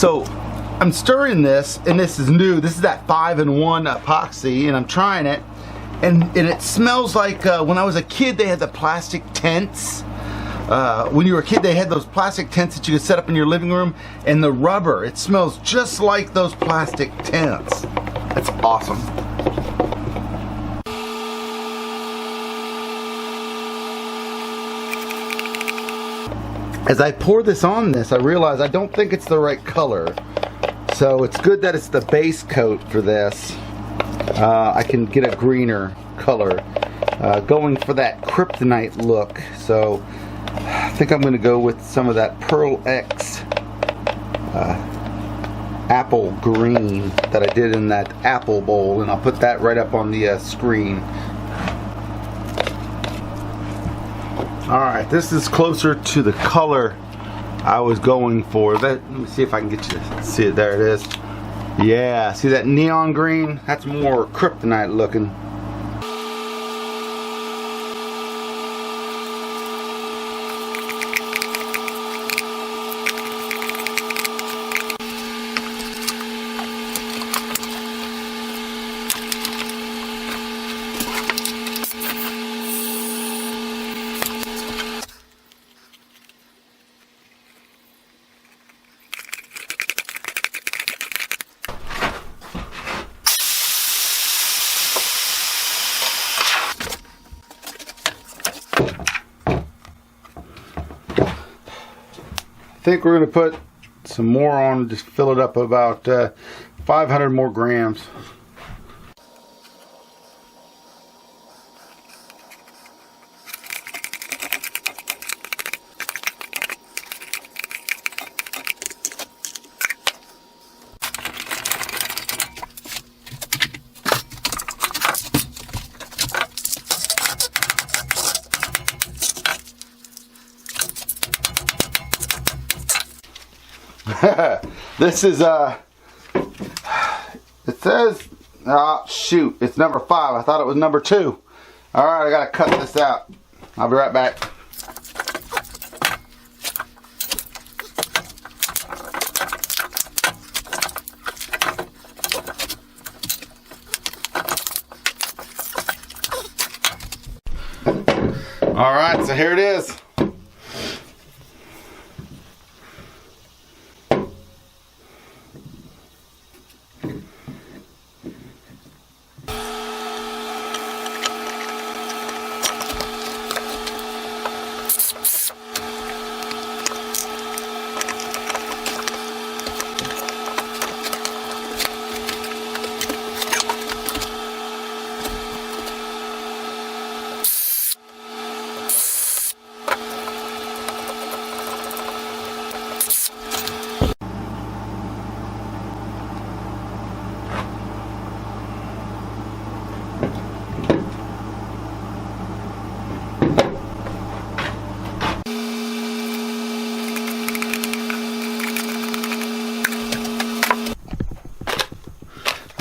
So I'm stirring this, and this is new. This is that 5-in-1 epoxy, and I'm trying it, and it smells like when I was a kid they had the plastic tents. When you were a kid they had those plastic tents that you could set up in your living room, and the rubber, it smells just like those plastic tents. That's awesome. As I pour this on this, I realize I don't think it's the right color. So it's good that it's the base coat for this. I can get a greener color. Going for that kryptonite look. So I think I'm going to go with some of that Pearl X apple green that I did in that apple bowl. And I'll put that right up on the screen. Alright, this is closer to the color I was going for. Let me see if I can get you to see it. There it is. Yeah, see that neon green? That's more kryptonite looking. I think we're going to put some more on, just fill it up about 500 more grams. This is it says, shoot, it's number 5. I thought it was number 2. Alright, I gotta cut this out. I'll be right back. Alright, so here it is.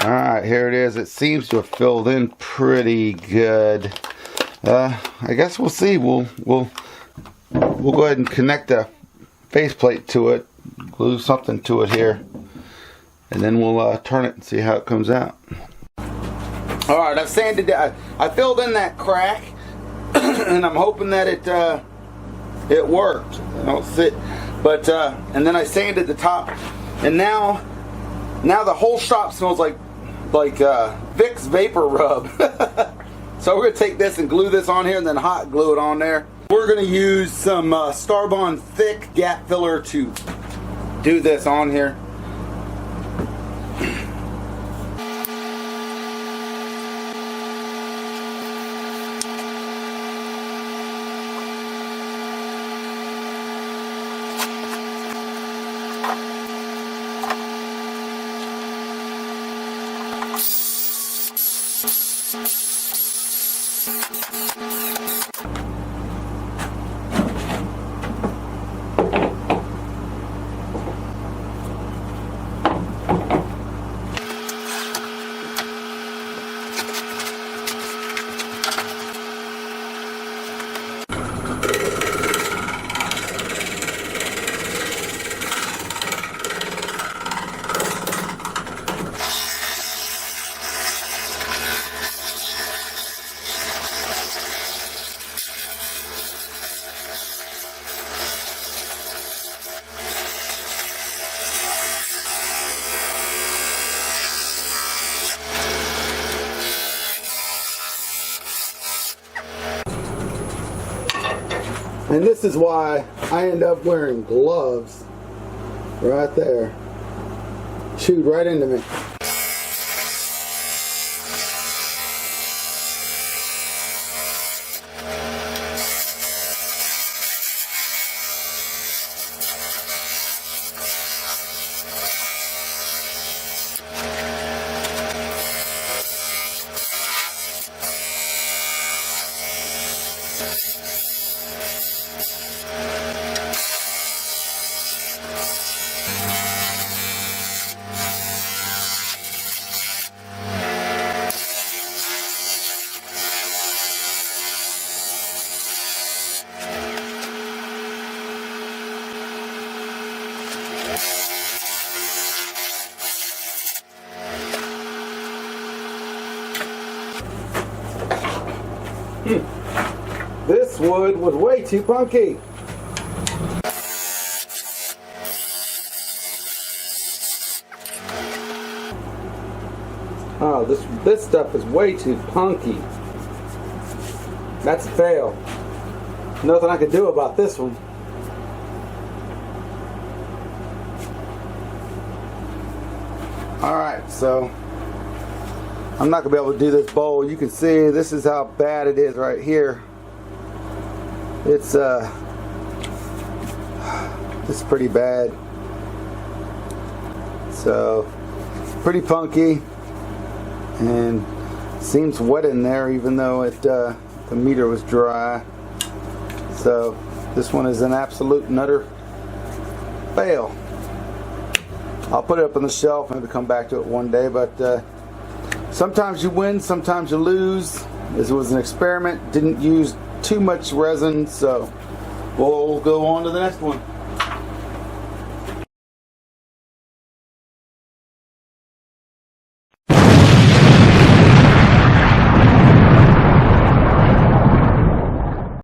Alright, here it is. It seems to have filled in pretty good. I guess we'll see. We'll go ahead and connect a faceplate to it, glue something to it here, and then we'll turn it and see how it comes out. Alright, I've sanded it. I filled in that crack, and I'm hoping that it worked. I don't see, but and then I sanded the top, and now the whole shop smells like Vicks Vapor Rub. So we're going to take this and glue this on here and then hot glue it on there. We're going to use some Starbond thick gap filler to do this on here. And this is why I end up wearing gloves right there. Chewed right into me. This wood was way too punky. Oh, this stuff is way too punky. That's a fail. Nothing I can do about this one. Alright, so I'm not going to be able to do this bowl. You can see this is how bad it is right here. It's pretty bad. So pretty punky and seems wet in there even though the meter was dry. So this one is an absolute and utter fail. I'll put it up on the shelf, maybe come back to it one day, but sometimes you win, sometimes you lose. This was an experiment, didn't use too much resin, so we'll go on to the next one.